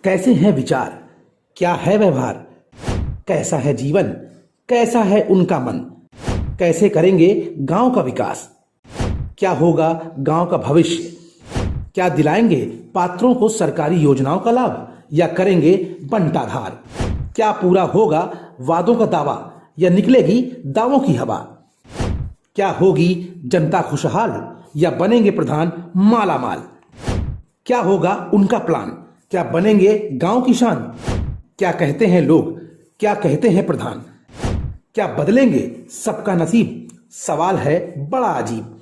कैसे हैं विचार, क्या है व्यवहार, कैसा है जीवन, कैसा है उनका मन, कैसे करेंगे गांव का विकास, क्या होगा गांव का भविष्य, क्या दिलाएंगे पात्रों को सरकारी योजनाओं का लाभ या करेंगे बंटाधार, क्या पूरा होगा वादों का दावा या निकलेगी दावों की हवा, क्या होगी जनता खुशहाल या बनेंगे प्रधान माला माल, क्या होगा उनका प्लान, क्या बनेंगे गांव की शान, क्या कहते हैं लोग, क्या कहते हैं प्रधान, क्या बदलेंगे सबका नसीब, सवाल है बड़ा अजीब।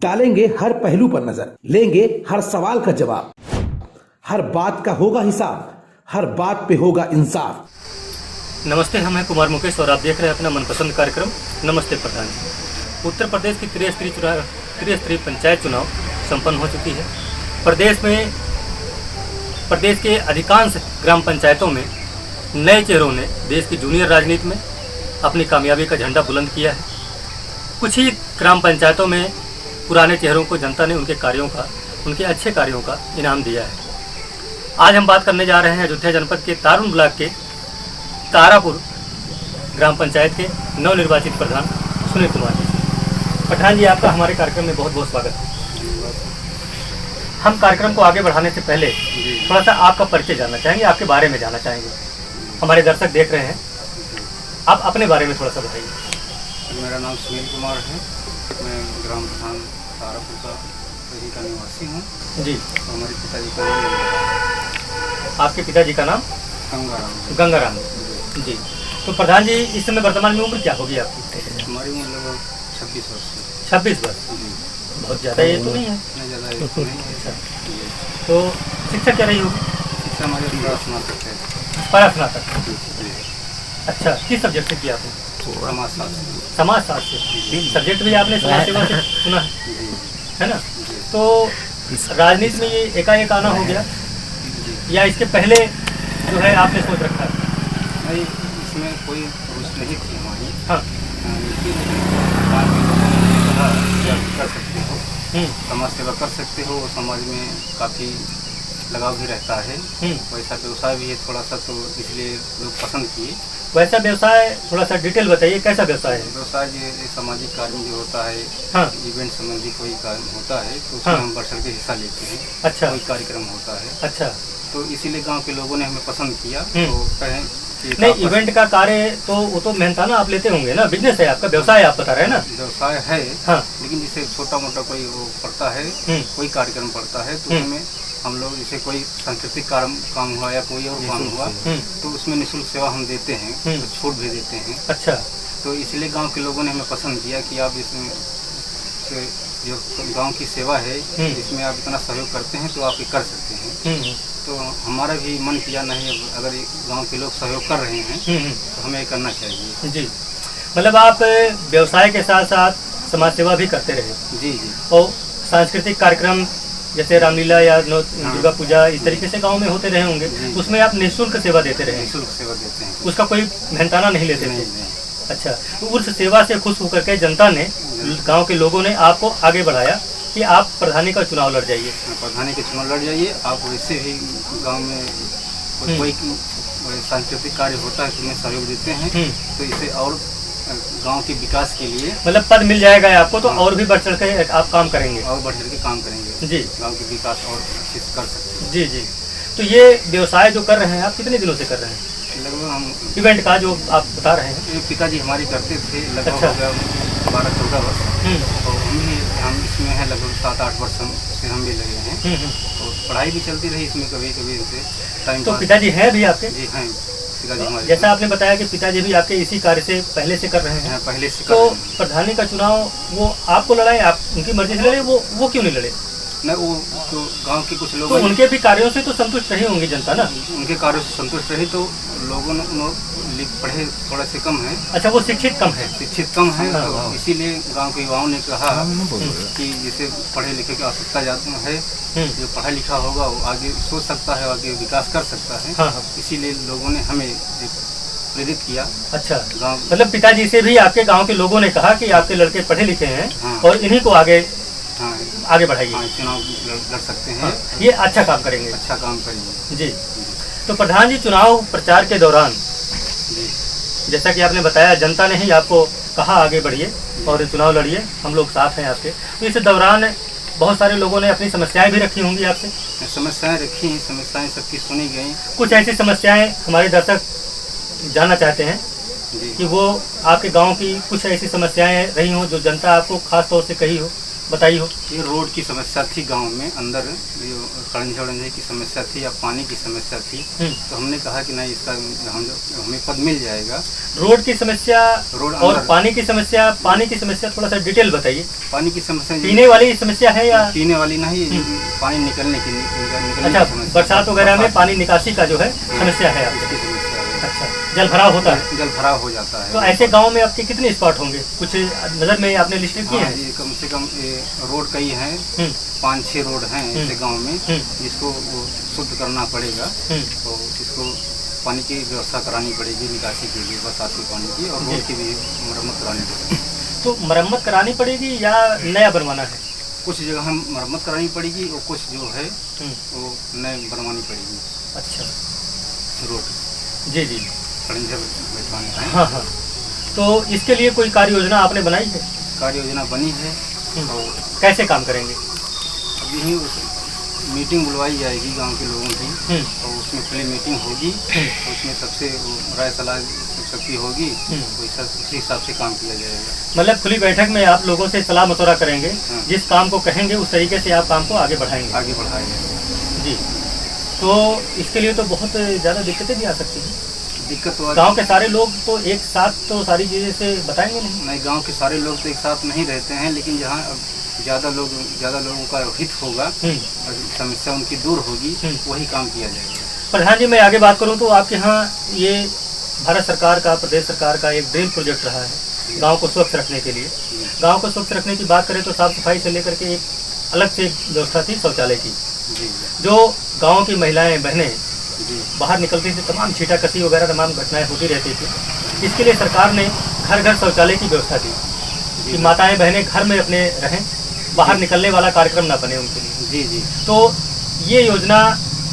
डालेंगे हर पहलू पर नजर, लेंगे हर सवाल का जवाब, हर बात का होगा हिसाब, हर बात पे होगा इंसाफ। नमस्ते, हम हैं कुमार मुकेश और आप देख रहे हैं अपना मनपसंद कार्यक्रम नमस्ते प्रधान जी। उत्तर प्रदेश की त्रिस्तरीय पंचायत चुनाव संपन्न हो चुकी है। प्रदेश के अधिकांश ग्राम पंचायतों में नए चेहरों ने देश की जूनियर राजनीति में अपनी कामयाबी का झंडा बुलंद किया है। कुछ ही ग्राम पंचायतों में पुराने चेहरों को जनता ने उनके अच्छे कार्यों का इनाम दिया है। आज हम बात करने जा रहे हैं अयोध्या जनपद के तारुण ब्लॉक के तारापुर ग्राम पंचायत के नवनिर्वाचित प्रधान सुनील कुमार जी। प्रधान जी, आपका हमारे कार्यक्रम में बहुत बहुत स्वागत है। हम कार्यक्रम को आगे बढ़ाने से पहले थोड़ा सा आपका परिचय जानना चाहेंगे, आपके बारे में जानना चाहेंगे। हमारे दर्शक देख रहे हैं, आप अपने बारे में थोड़ा सा बताइए। मेरा नाम सुनील कुमार है। मैं ग्राम प्रधान तारापुर का वहीं का निवासी हूँ जी। तो हमारे पिताजी का नाम, आपके पिताजी का नाम गंगाराम जी। तो प्रधान जी, इस समय वर्तमान में उम्र क्या होगी आपकी? हमारी उम्र लगभग 26 वर्ष है। 26 वर्ष, बहुत ज़्यादा ये तो नहीं है। इतना ज़्यादा एज तो नहीं है। अच्छा, तो शिक्षा क्या रही होगी? शिक्षा हमारे स्नातक है। स्नातक। अच्छा, किस सब्जेक्ट से किया आपने? समाजशास्त्र से। सब्जेक्ट भी आपने समाज सेवा से सुना है ना? तो राजनीति में ये एकाएक आना हो गया या इसके पहले जो है आपने सोच रखा है? नहीं, इसमें कोई रुचि नहीं थी हमारी। हाँ, कर सकते हो, समाज सेवा कर सकते हो, समाज में काफ़ी लगाव भी रहता है। वैसा व्यवसाय भी है थोड़ा सा, तो इसलिए लोग पसंद किए। वैसा व्यवसाय थोड़ा सा डिटेल बताइए, कैसा व्यवसाय है? व्यवसाय जो सामाजिक कार्य जो होता है, हाँ, इवेंट संबंधी कोई कार्य होता है तो उसमें हम बढ़ चढ़ के हिस्सा लेते हैं। अच्छा, कोई कार्यक्रम होता है। अच्छा, तो इसीलिए गांव के लोगों ने हमें पसंद किया। तो कहें कि नहीं, इवेंट का कार्य तो वो तो मेहनताना आप लेते होंगे ना, बिजनेस है आपका, व्यवसाय आप बता रहे हैं ना? व्यवसाय है। हाँ, लेकिन जैसे छोटा मोटा कोई वो पड़ता है, कोई कार्यक्रम पड़ता है तो उसमें हम लोग जैसे कोई सांस्कृतिक काम हुआ या कोई और काम हुआ तो उसमें निःशुल्क सेवा हम देते हैं, तो छूट भी देते हैं। अच्छा, तो इसलिए गांव के लोगों ने हमें पसंद किया कि आप इसमें जो गांव की सेवा है इसमें आप इतना सहयोग करते हैं तो आप ये कर सकते हैं। तो हमारा भी मन किया नहीं, अगर गांव के लोग सहयोग कर रहे हैं तो हमें करना चाहिए। जी, मतलब आप व्यवसाय के साथ साथ समाज सेवा भी करते रहे? जी जी। और सांस्कृतिक कार्यक्रम जैसे रामलीला या दुर्गा पूजा इस तरीके से गांव में होते रहे होंगे, उसमें आप निःशुल्क सेवा देते रहे? निःशुल्क सेवा देते हैं, उसका कोई मेहनताना नहीं लेते थे? अच्छा, तो उस सेवा से खुश होकर के जनता ने, गांव के लोगों ने आपको आगे बढ़ाया कि आप प्रधानी का चुनाव लड़ जाइए। प्रधानी के चुनाव लड़ जाइए। आप वैसे भी गांव में कोई सांस्कृतिक कार्य होता है तो उन्हें सहयोग देते हैं, तो इसे और गांव के विकास के लिए मतलब पद मिल जाएगा आपको तो और भी बढ़ चढ़ के आप काम करेंगे? और बढ़ चढ़ के काम करेंगे जी, गांव के विकास और अच्छे से कर सकते हैं। जी जी। तो ये व्यवसाय जो कर रहे हैं आप कितने दिनों से कर रहे हैं? लगभग हम इवेंट का जो आप बता रहे हैं, पिताजी हमारी करते थे, लगभग हो गया 12-14 वर्ष। तो हम इसमें हैं लगभग 7-8 वर्ष से हम भी लगे हैं। और पढ़ाई भी चलती रही इसमें, कभी कभी इनसे टाइम। तो पिताजी हैं भी आपके? जी हैं, पिताजी हमारे। जैसा आपने बताया कि पिताजी भी आपके इसी कार्य से पहले से कर रहे हैं? पहले से। तो प्रधानी का चुनाव वो आपको लड़ाए, आप उनकी मर्जी से लड़े, वो क्यों नहीं लड़े? नहीं, वो तो गांव के कुछ लोग, तो उनके भी कार्यों से तो संतुष्ट रही होंगी जनता ना? उनके कार्यों से संतुष्ट रही, तो लोगों ने पढ़े थोड़ा से कम है। अच्छा, वो शिक्षित कम है? शिक्षित कम है, तो इसीलिए गांव के युवाओं ने कहा कि जैसे पढ़े लिखे की आवश्यकता ज़्यादा है, जो पढ़ा लिखा होगा वो आगे सोच सकता है, आगे विकास कर सकता है। हाँ। इसीलिए लोगों ने हमें प्रेरित किया। अच्छा, मतलब पिताजी से भी आपके गाँव के लोगों ने कहा कि आपके लड़के पढ़े लिखे हैं और इन्हीं को आगे बढ़ाइए, चुनाव लड़ सकते हैं। ये अच्छा काम करेंगे। अच्छा काम करेंगे जी। तो प्रधान जी, चुनाव प्रचार के दौरान जी जैसा कि आपने बताया, जनता ने ही आपको कहा आगे बढ़िए और चुनाव लड़िए, हम लोग साथ हैं आपके। तो इस दौरान बहुत सारे लोगों ने अपनी समस्याएं भी रखी होंगी आपसे। समस्याएं रखी हैं, समस्याएं सबकी सुनी गई। कुछ ऐसी समस्याएं हमारे दर्शक जानना चाहते हैं जी कि वो आपके गांव की कुछ ऐसी समस्याएं रही हों जो जनता आपको खास तौर से कही हो, बताई हो। ये रोड की समस्या थी गांव में अंदर, ये कड़ंझे वड़ंझे की समस्या थी या पानी की समस्या थी। तो हमने कहा कि नहीं, इसका हमें पद मिल जाएगा। रोड की समस्या रोड और अंदर- पानी की समस्या थोड़ा सा डिटेल बताइए। पानी की समस्या पीने वाली समस्या है या पीने वाली नहीं, पानी निकलने की निकलने अच्छा, की समस्या। बरसात वगैरह में पानी निकासी का जो है समस्या है आपकी। इसकी समस्या है। अच्छा, जल भराव होता है। जल भराव हो जाता है। तो ऐसे गांव में आपके कितने स्पॉट होंगे, कुछ नजर में आपने लिस्ट किए हाँ हैं? जी, कम से कम ये रोड कई हैं, हम्म, 5-6 रोड हैं ऐसे गांव में, जिसको वो शुद्ध करना पड़ेगा। हम्म। तो इसको पानी की व्यवस्था करानी पड़ेगी, निकासी के लिए बरसाती पानी की, और रोड की भी मरम्मत करानी पड़ेगी। तो मरम्मत करानी पड़ेगी या नया बनवाना है? कुछ जगह हम मरम्मत करानी पड़ेगी और कुछ जो है हम्म, वो नए बनवानी पड़ेगी अच्छा, रोड, जी जी, कड़ंझे बैठवाने का है। हाँ हाँ। तो इसके लिए कोई कार्य योजना आपने बनाई है? कार्य योजना बनी है और कैसे काम करेंगे? अब यही मीटिंग बुलवाई जाएगी गांव के लोगों की, और उसमें खुली मीटिंग होगी, और उसमें सबसे राय सलाह सबकी होगी, तो उसी हिसाब से काम किया जाएगा। मतलब खुली बैठक में आप लोगों से सलाह मशवरा करेंगे, हाँ। जिस काम को कहेंगे उस तरीके से आप काम को आगे बढ़ाएंगे। आगे बढ़ाया जाएगा। जी, तो इसके लिए तो बहुत ज़्यादा दिक्कतें भी आ सकती हैं। दिक्कत तो गांव के सारे लोग तो एक साथ तो सारी चीज़ें से बताएंगे नहीं। नहीं, गांव के सारे लोग तो एक साथ नहीं रहते हैं, लेकिन जहाँ अब ज़्यादा लोगों का हित होगा और समस्या उनकी दूर होगी, वही काम किया जाएगा। प्रधान जी, मैं आगे बात करूं तो आपके यहाँ ये भारत सरकार का, प्रदेश सरकार का एक ड्रीम प्रोजेक्ट रहा है गांव को स्वच्छ रखने के लिए। गांव को स्वच्छ रखने की बात करें तो साफ सफाई से लेकर के एक अलग से व्यवस्था थी शौचालय की, जी जो गाँव की महिलाएं बहनें जी बाहर निकलती थी, तमाम छीटाकसी वगैरह तमाम घटनाएं होती रहती थी। इसके लिए सरकार ने घर घर शौचालय की व्यवस्था दी कि माताएं बहनें घर में अपने रहें, बाहर निकलने वाला कार्यक्रम ना बने उनके लिए। जी जी। तो ये योजना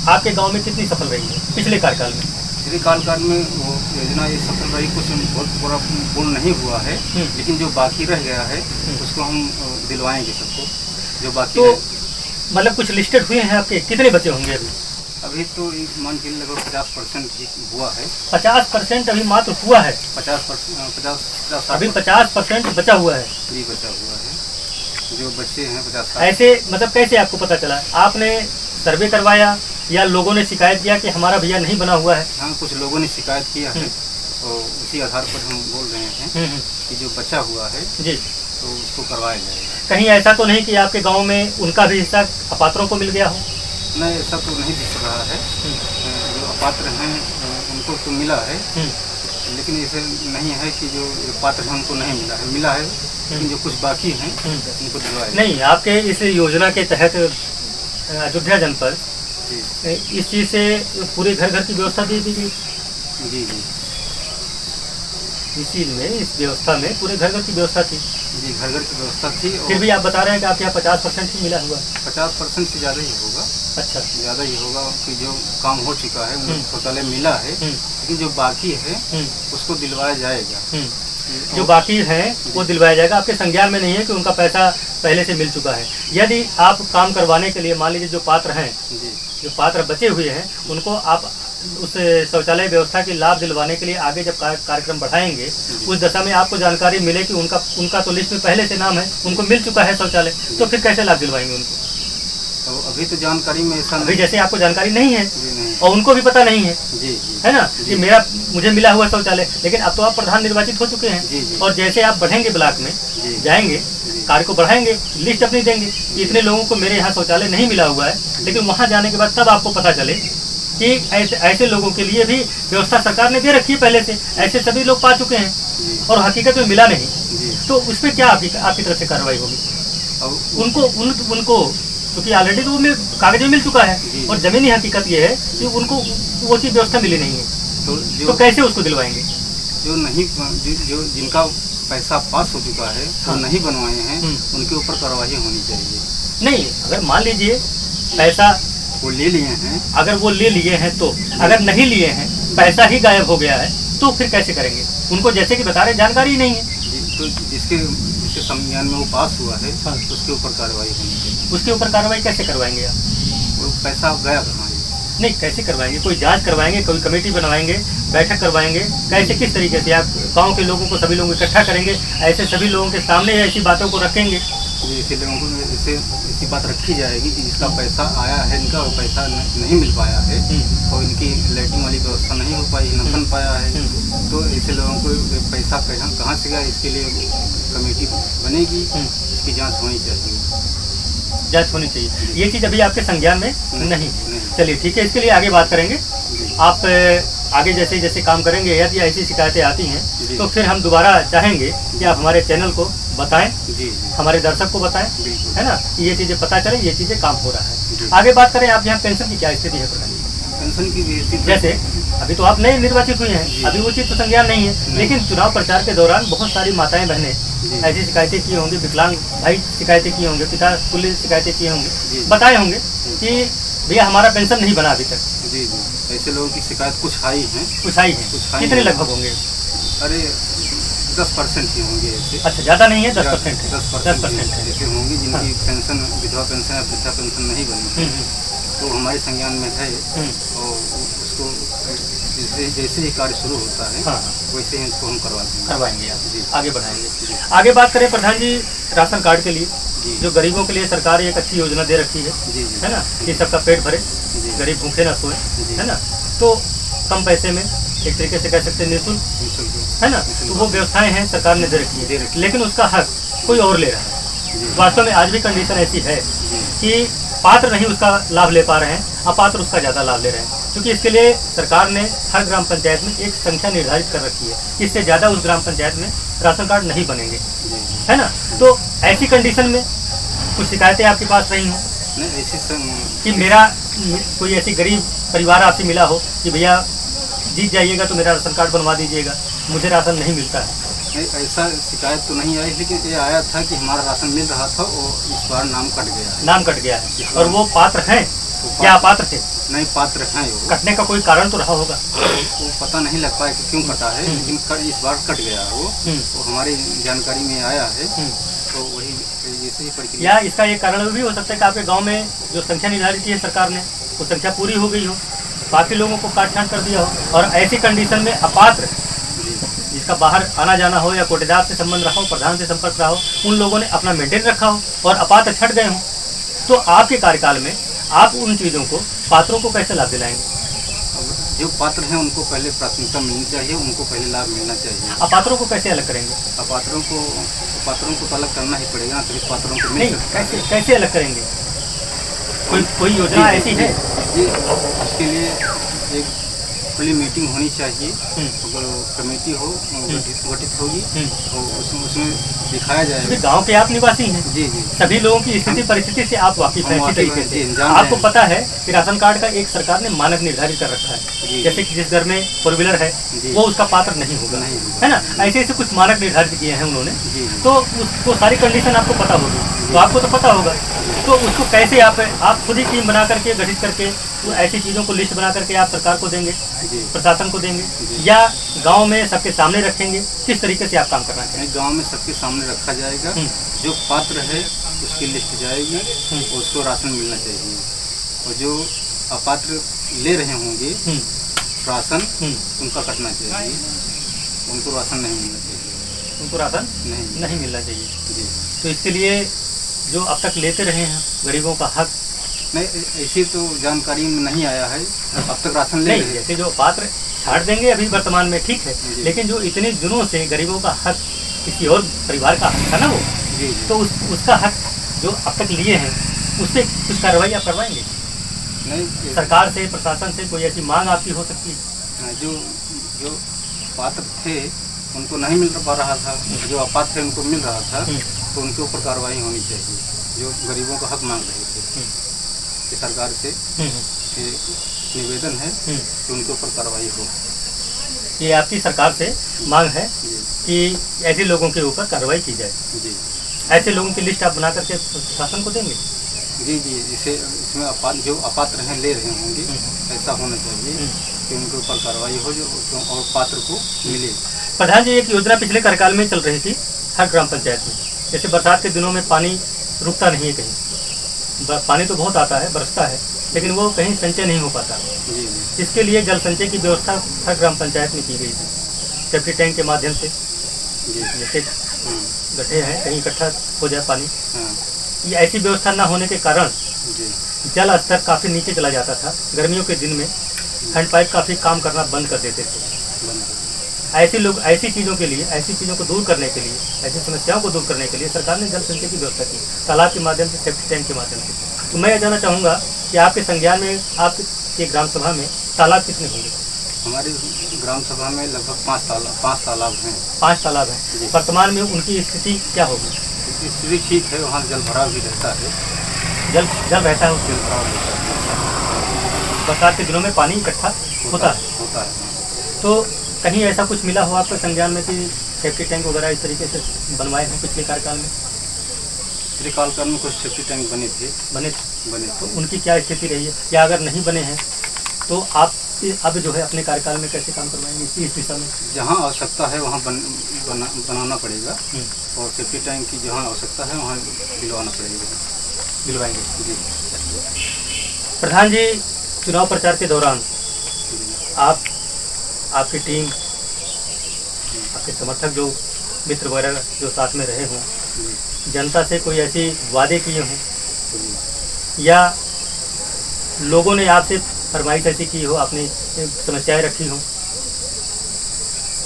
आपके गांव में कितनी सफल रही है पिछले कार्यकाल में? पिछले कार्यकाल में वो योजना ये सफल रही, कुछ बहुत पूरा पूर्ण नहीं हुआ है, लेकिन जो बाकी रह गया है उसको हम दिलवाएंगे सबको, जो बाकी तो है। मतलब कुछ लिस्टेड हुए हैं आपके, कितने बचे होंगे अभी? अभी तो मान के लगभग 50% हुआ है। 50% अभी मात्र हुआ है? 50% अभी 50% बचा हुआ है। जी बचा हुआ है, जो बच्चे हैं 50। ऐसे मतलब कैसे आपको पता चला? आपने सर्वे करवाया या लोगों ने शिकायत किया कि हमारा भैया नहीं बना हुआ है? हाँ, कुछ लोगों ने शिकायत किया है, और उसी आधार पर हम बोल रहे हैं कि जो बचा हुआ है जी, तो उसको करवाया जाएगा। कहीं ऐसा तो नहीं कि आपके गांव में उनका भी हिस्सा अपात्रों को मिल गया हो? नहीं, ऐसा तो नहीं दिख रहा है। जो अपात्र हैं उनको तो मिला है, लेकिन ऐसे नहीं है कि जो पात्र हैं उनको नहीं मिला है, मिला है, लेकिन जो कुछ बाकी हैं उनको दिलवाया नहीं, आपके इस योजना के तहत अयोध्या जनपद जी इस चीज़ से पूरे घर घर की व्यवस्था दी थी। जी जी इस चीज़ में, इस व्यवस्था में पूरे घर घर की व्यवस्था थी। जी, घर घर की व्यवस्था थी। फिर और भी आप बता रहे हैं कि आपके यहाँ 50% ही मिला हुआ। 50% से ज़्यादा ही होगा। अच्छा, ज़्यादा ही होगा कि जो काम हो चुका है, उनको शौचालय मिला है, लेकिन जो बाकी है उसको दिलवाया जाएगा। जो बाकी है वो दिलवाया जाएगा। आपके संज्ञान में नहीं है कि उनका पैसा पहले से मिल चुका है। यदि आप काम करवाने के लिए, मान लीजिए जो पात्र हैं, जी जो पात्र बचे हुए हैं, उनको आप उस शौचालय व्यवस्था के लाभ दिलवाने के लिए आगे जब कार्यक्रम बढ़ाएंगे, उस दशा में आपको जानकारी मिले कि उनका तो लिस्ट में पहले से नाम है, उनको मिल चुका है शौचालय, तो फिर कैसे लाभ दिलवाएंगे उनको? तो अभी तो जानकारी में ऐसा अभी नहीं। जैसे आपको जानकारी नहीं है जी नहीं। और उनको भी पता नहीं है, जी जी है ना, कि मुझे मिला हुआ शौचालय। लेकिन अब तो आप प्रधान निर्वाचित हो चुके हैं, जी, जी। और जैसे आप बढ़ेंगे ब्लॉक में, जी जाएंगे, कार्य को बढ़ाएंगे, लिस्ट अपनी देंगे कि इतने लोगों को मेरे यहाँ शौचालय नहीं मिला हुआ है, लेकिन वहाँ जाने के बाद तब आपको पता चले कि ऐसे लोगों के लिए भी व्यवस्था सरकार ने दे रखी है पहले से, ऐसे सभी लोग पा चुके हैं जी और हकीकत में मिला नहीं, जी। तो उस पर क्या आपकी तरफ से कार्रवाई होगी? अब उनको क्योंकि ऑलरेडी तो वो कागज में मिल चुका है, जी। और जमीनी हकीकत ये है कि उनको वो चीज़ व्यवस्था मिली नहीं है, तो कैसे उसको दिलवाएंगे? जो नहीं, जो जिनका पैसा पास हो चुका है, जो हाँ। नहीं बनवाए हैं, उनके ऊपर कार्रवाई होनी चाहिए। नहीं, अगर मान लीजिए पैसा वो ले लिए हैं। अगर वो ले लिए हैं तो, अगर नहीं लिए हैं, पैसा ही गायब हो गया है, तो फिर कैसे करेंगे? उनको जैसे कि बता रहे जानकारी ही नहीं है। जी, तो जिसके संज्ञान में वो पास हुआ है, हाँ। उसके ऊपर कार्रवाई होनी चाहिए। उसके ऊपर कार्रवाई कैसे करवाएंगे आप? वो पैसा गया कहाँ है? नहीं, कैसे करवाएंगे? कोई जांच करवाएंगे, कोई कमेटी बनवाएंगे, बैठक करवाएंगे, कैसे, किस तरीके से? आप गांव के लोगों को, सभी लोगों को इकट्ठा करेंगे, ऐसे सभी लोगों के सामने ऐसी बातों को रखेंगे? इसी लोगों को ऐसी बात रखी जाएगी कि जिसका पैसा आया है, इनका वो पैसा नहीं मिल पाया है और इनकी लैट्रिन वाली व्यवस्था नहीं हो पाई, न बन पाया है, तो ऐसे लोगों को पैसा कहाँ से गया, इसके लिए कमेटी बनेगी, इसकी जांच होनी चाहिए। जांच होनी चाहिए। ये चीज़ अभी आपके संज्ञान में नहीं है। चलिए ठीक है, इसके लिए आगे बात करेंगे। आप आगे जैसे जैसे काम करेंगे, यदि ऐसी शिकायतें आती हैं तो फिर हम दोबारा चाहेंगे कि आप हमारे चैनल को बताएं, हमारे दर्शक को बताएं, है ना, कि ये चीज़ें पता चले, ये चीज़ें काम हो रहा है। आगे बात करें, आप यहाँ पेंशन की क्या स्थिति है प्रधान जी? पेंशन की स्थिति जैसे अभी तो आप नए निर्वाचित हुए हैं, अभी वो चीज़ तो संज्ञान नहीं है, लेकिन चुनाव प्रचार के दौरान बहुत सारी माताएं बहनें ऐसी शिकायतें की होंगी, विकलांग भाई शिकायतें की होंगे, पिता पुलिस शिकायतें की होंगी, बताए होंगे कि भैया हमारा पेंशन नहीं बना अभी तक। जी जी, ऐसे लोगों की शिकायत कुछ आई है। कुछ आई है? कितने लगभग होंगे? अरे 10% ही होंगे ऐसे। अच्छा, ज़्यादा नहीं है, 10% है। 10% है ऐसे होंगे जिनकी पेंशन, विधवा पेंशन या वृद्धा पेंशन नहीं बनी, तो हमारे संज्ञान में है और उसको जैसे ही कार्य शुरू होता है वैसे ही इसको हम करवाएंगे आप, आगे बढ़ाएंगे। आगे बात करें प्रधान जी, राशन कार्ड के लिए, जो गरीबों के लिए सरकार एक अच्छी योजना दे रखी है ना, कि सबका पेट भरे, गरीब भूखे ना सोए, है ना, तो कम पैसे में, एक तरीके से कह सकते हैं निःशुल्क, है ना, तो वो व्यवस्थाएं हैं सरकार ने दे रखी है, लेकिन उसका हक कोई और ले रहा है। वास्तव में आज भी कंडीशन ऐसी है कि पात्र नहीं उसका लाभ ले पा रहे हैं, अपात्र उसका ज़्यादा लाभ ले रहे हैं, क्योंकि इसके लिए सरकार ने हर ग्राम पंचायत में एक संख्या निर्धारित कर रखी है, इससे ज़्यादा उस ग्राम पंचायत में राशन कार्ड नहीं बनेंगे, है ना। तो ऐसी कंडीशन में कुछ शिकायतें आपके पास रही हैं कि मेरा कोई ऐसी गरीब परिवार आपसे मिला हो कि भैया जीत जाइएगा तो मेरा राशन कार्ड बनवा दीजिएगा, मुझे राशन नहीं मिलता है? नहीं, ऐसा शिकायत तो नहीं आई, लेकिन ये आया था कि हमारा राशन मिल रहा था और इस बार नाम कट गया है। नाम कट गया है, और वो पात्र हैं या अपात्र थे? नहीं, पात्र हैं। वो कटने का कोई कारण तो रहा होगा, वो पता नहीं लग पाया कि क्यों कटा है, लेकिन इस बार कट गया वो हमारी जानकारी में आया है, तो वही जैसे ही प्रक्रिया। या इसका एक कारण भी हो सकता है कि आपके गांव में जो संख्या निर्धारित की है सरकार ने, वो संख्या पूरी हो गई हो, बाकी लोगों को काट छांट कर दिया हो, और ऐसी कंडीशन में अपात्र जिसका बाहर आना जाना हो या कोटेदार से संबंध रहा हो, प्रधान से संपर्क रहा हो, उन लोगों ने अपना मेंटेन रखा हो और अपात्र छट गए हों, तो आपके कार्यकाल में आप उन चीज़ों को, पात्रों को कैसे लाभ दिलाएंगे? जो पात्र हैं उनको पहले प्राथमिकता मिलनी चाहिए, उनको पहले लाभ मिलना चाहिए। अपात्रों को कैसे अलग करेंगे? पात्रों को तो अलग करना ही पड़ेगा, तभी पात्रों को नहीं, कैसे अलग करेंगे? कोई योजना ऐसी है? जी, उसके लिए एक खुली मीटिंग होनी चाहिए, अगर कमेटी हो गठित होगी तो उसमें दिखाया जाएगा। गांव के आप निवासी हैं, जी जी, सभी लोगों की स्थिति परिस्थिति से आप वाकिफ हैं अच्छी तरीके से। आपको पता है कि राशन कार्ड का एक सरकार ने मानक निर्धारित कर रखा है, जैसे कि जिस घर में 4 व्हीलर है वो उसका पात्र नहीं होगा, है ना, ऐसे ऐसे कुछ मानक निर्धारित किए हैं उन्होंने, तो उसको सारी कंडीशन आपको पता होगी, तो आपको तो पता होगा, तो उसको कैसे आप खुद ही टीम बना करके, गठित करके, तो ऐसी चीज़ों को लिस्ट बना करके आप सरकार को देंगे, प्रशासन को देंगे, या गांव में सबके सामने रखेंगे? किस तरीके से आप काम करना चाहिए? गांव में सबके सामने रखा जाएगा, जो पात्र है उसकी लिस्ट जाएगी, उसको राशन मिलना चाहिए, और जो अपात्र ले रहे होंगे राशन, उनका कटना चाहिए, उनको राशन नहीं मिलना चाहिए। उनको राशन नहीं मिलना चाहिए जी। तो इसके लिए जो अब तक लेते रहे हैं गरीबों का हक, नहीं, ऐसी तो जानकारी में नहीं आया है, अब तक राशन ले रहे हैं। जैसे जो पात्र छाट देंगे अभी वर्तमान में, ठीक है, लेकिन जो इतने दिनों से गरीबों का हक, किसी और परिवार का हक था ना वो, तो उसका हक जो अब तक लिए हैं, उससे कुछ कार्रवाई आप करवाएंगे? नहीं, सरकार से, प्रशासन से कोई ऐसी मांग आपकी हो सकती है? जो पात्र थे उनको नहीं मिल पा रहा था, जो अपात्र थे उनको मिल रहा था, तो उनके ऊपर कार्रवाई होनी चाहिए, जो गरीबों का हक मांग रहे थे। कि सरकार से निवेदन है कि उनके ऊपर कार्रवाई हो। ये आपकी सरकार से मांग है कि ऐसे लोगों के ऊपर कार्रवाई की जाए। जी, ऐसे लोगों की लिस्ट आप बना करके शासन को देंगे? जी जी, इसे इसमें जो अपात्र हैं ले रहे होंगे, ऐसा होना चाहिए कि उनके ऊपर कार्रवाई हो जो और पात्र को मिले। प्रधान जी, एक योजना पिछले कार्यकाल में चल रही थी हर ग्राम पंचायत में, जैसे बरसात के दिनों में पानी रुकता नहीं है कहीं, पानी तो बहुत आता है, बरसता है, लेकिन वो कहीं संचय नहीं हो पाता। इसके लिए जल संचय की व्यवस्था हर ग्राम पंचायत में की गई थी, सेफ्टी टैंक के माध्यम से, जैसे गड्ढे हैं कहीं इकट्ठा हो जाए पानी। ये ऐसी व्यवस्था न होने के कारण जल स्तर काफ़ी नीचे चला जाता था। गर्मियों के दिन में हैंडपाइप काफ़ी काम करना बंद कर देते थे। ऐसी चीज़ों के लिए, ऐसी चीज़ों को दूर करने के लिए, ऐसी समस्याओं को दूर करने के लिए सरकार ने जल संचय की व्यवस्था की, तालाब के माध्यम से, सेफ्टी टैंक के माध्यम से। तो मैं यह जानना चाहूँगा कि आपके संज्ञान में, आपके ग्राम सभा में तालाब कितने होंगे? हमारी ग्राम सभा में लगभग 5 तालाब हैं। 5 तालाब हैं। वर्तमान में उनकी स्थिति क्या होगी? स्थिति ठीक है, वहाँ जल भराव भी रहता है। जल रहता है, जल भराव रहता है। बरसात के दिनों में पानी इकट्ठा होता है। तो कहीं ऐसा कुछ मिला हो आपके संज्ञान में कि सेफ्टी टैंक वगैरह इस तरीके से बनवाए हैं पिछले कार्यकाल में? पिछले कार्यकाल में कुछ सेफ्टी टैंक बने तो उनकी क्या स्थिति रही है, या अगर नहीं बने हैं तो आप अब जो है अपने कार्यकाल में कैसे काम करवाएंगे इस दिशा में? जहाँ आवश्यकता है वहाँ बनाना पड़ेगा, और सेफ्टी टैंक की जहाँ आवश्यकता है वहाँ दिलवाएंगे जी। प्रधान जी, चुनाव प्रचार के दौरान आपकी टीम, आपके समर्थक जो मित्र वगैरह जो साथ में रहे हों, जनता से कोई ऐसी वादे किए हों या लोगों ने आपसे फरमाइश ऐसी की हो, आपने समस्याएं रखी हों,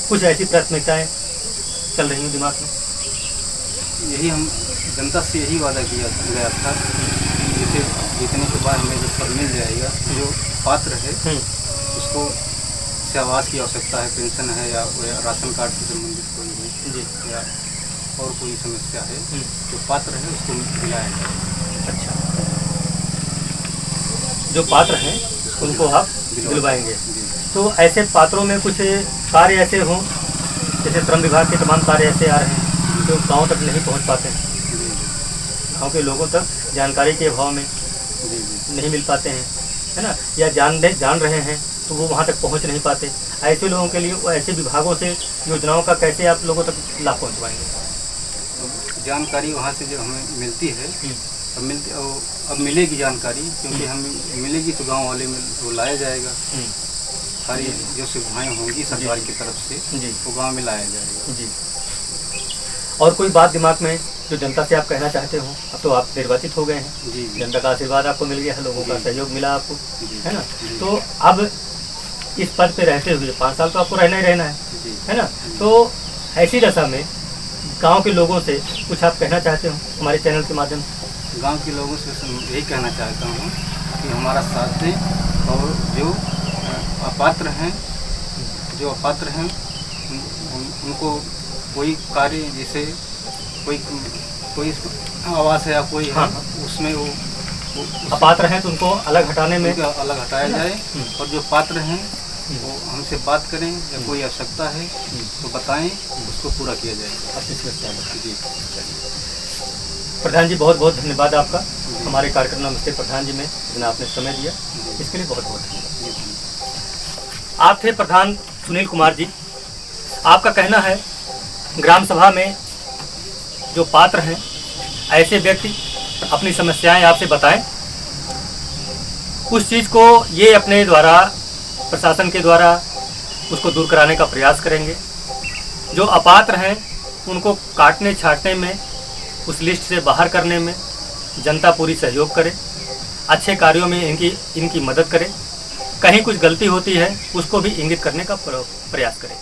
कुछ ऐसी प्राथमिकताएं चल रही हों दिमाग में? यही हम जनता से यही वादा किया गया था, जैसे जीतने के बाद हमें जो फल मिल जाएगा, जो पात्र है उसको से आवास की आवश्यकता है, पेंशन है या राशन कार्ड से संबंधित कोई है या और कोई समस्या है, जो पात्र है उसको दिलाया जाए। अच्छा, जो पात्र हैं उनको आप दिलवाएंगे। तो ऐसे पात्रों में कुछ कार्य ऐसे हों, जैसे श्रम विभाग के तमाम कार्य ऐसे आ रहे हैं जो गांव तक नहीं पहुंच पाते हैं, गांव के लोगों तक जानकारी के अभाव में नहीं मिल पाते हैं, है ना, या जान रहे हैं तो वो वहाँ तक पहुँच नहीं पाते। ऐसे लोगों के लिए ऐसे विभागों से योजनाओं का कैसे आप लोगों तक लाभ पहुँचवाएंगे? जानकारी वहाँ से जो हमें मिलती है, अब मिलेगी जानकारी, क्योंकि हमें मिलेगी तो गांव वाले में वो लाया जाएगा। सारी जो सुविधाएं होंगी सरकार की तरफ से वो गांव में लाया जाएगा जी। और कोई बात दिमाग में जो जनता से आप कहना चाहते हो? अब तो आप निर्वाचित हो गए हैं जी, जनता का आशीर्वाद आपको मिल गया है, लोगों का सहयोग मिला आपको, है ना, तो अब इस पद पे रहते हुए 5 साल तो आपको रहना ही रहना है ना, तो ऐसी दशा में गांव के लोगों से कुछ आप कहना चाहते हो हमारे चैनल के माध्यम से? गांव के लोगों से यही कहना चाहता हूं कि हमारा साथ दें, और जो अपात्र हैं उनको कोई कार्य, जैसे कोई आवास है या कोई है, उसमें वो अपात्र हैं तो उनको अलग हटाने में अलग हटाया जाए, और जो पात्र हैं वो हमसे बात करें, या कोई आवश्यकता है तो बताएं, उसको पूरा किया जाएगा। जी प्रधान जी, बहुत बहुत धन्यवाद आपका हमारे कार्यक्रम नमस्ते प्रधान जी में जितना आपने समय दिया, इसके लिए बहुत बहुत धन्यवाद। आप थे प्रधान सुनील कुमार जी। आपका कहना है ग्राम सभा में जो पात्र हैं ऐसे व्यक्ति अपनी समस्याएं आपसे बताएं, उस चीज़ को ये अपने द्वारा, प्रशासन के द्वारा उसको दूर कराने का प्रयास करेंगे। जो अपात्र हैं उनको काटने छाटने में, उस लिस्ट से बाहर करने में जनता पूरी सहयोग करे, अच्छे कार्यों में इनकी मदद करे, कहीं कुछ गलती होती है उसको भी इंगित करने का प्रयास करें।